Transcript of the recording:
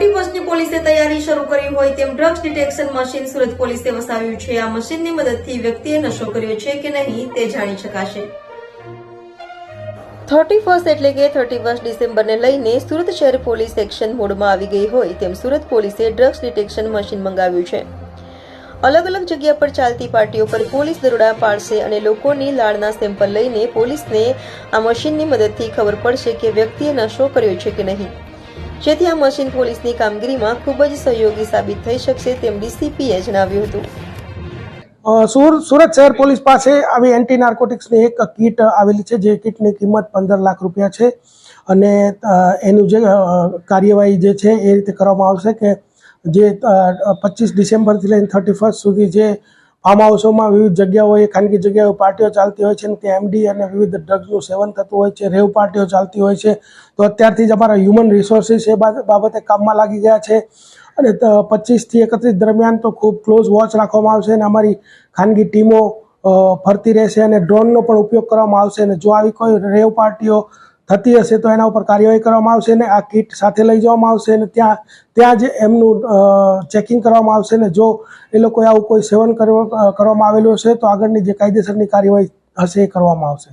31ની પોલીસે તૈયારી શરૂ કરી હોય તેમ ડ્રગ્સ ડિટેક્શન મશીન સુરત પોલીસે વસાવ્યું છે। આ મશીનની મદદથી વ્યક્તિએ નશો કર્યો છે કે નહીં તે જાણી શકાશે। 31 એટલે કે 31 ડિસેમ્બરને લઈને સુરત શહેર પોલીસ એક્શન મોડમાં આવી ગઈ હોય તેમ સુરત પોલીસે ડ્રગ્સ ડિટેક્શન મશીન મંગાવ્યું છે। અલગ અલગ જગ્યા પર ચાલતી પાર્ટીઓ પર પોલીસ દરોડા પાડશે અને લોકોની લાળના સેમ્પલ લઈને પોલીસને આ મશીનની મદદથી ખબર પડશે કે વ્યક્તિએ નશો કર્યો છે કે નહીં, જેથી આ મશીન પોલીસની કામગીરીમાં ખૂબ જ સહયોગી સાબિત થઈ શકશે તેમ ડીસીપીએ જણાવ્યું હતું। સુરત શહેર પોલીસ પાસે આવી એન્ટી નાર્કોટિક્સની એક કીટ આવેલી છે, જે કીટની કિંમત 15 લાખ રૂપિયા છે અને એનું જે કાર્યવાહી જે છે એ રીતે કરવામાં આવશે કે જે 25 ડિસેમ્બરથી લઈને 31 સુધી જે ફાર્મ હાઉસોમાં વિવિધ જગ્યાઓએ ખાનગી જગ્યાઓ પાર્ટીઓ ચાલતી હોય છે અને ત્યાં એમડી અને વિવિધ ડ્રગ્સનું સેવન થતું હોય છે, રેવ પાર્ટીઓ ચાલતી હોય છે, તો અત્યારથી જ અમારા હ્યુમન રિસોર્સિસ એ બાબતે કામમાં લાગી ગયા છે અને 25 થી 31 દરમિયાન તો ખૂબ ક્લોઝ વોચ રાખવામાં આવશે અને અમારી ખાનગી ટીમો ફરતી રહેશે અને ડ્રોનનો પણ ઉપયોગ કરવામાં આવશે અને જો આવી કોઈ રેવ પાર્ટીઓ થતી હશે તો એના ઉપર કાર્યવાહી કરવામાં આવશે અને આ કીટ સાથે લઈ જવામાં આવશે અને ત્યાં જ એમનું ચેકિંગ કરવામાં આવશે અને જો એ લોકોએ આવું કોઈ સેવન કરવામાં આવેલું હશે તો આગળની જે કાયદેસરની કાર્યવાહી હશે એ કરવામાં આવશે।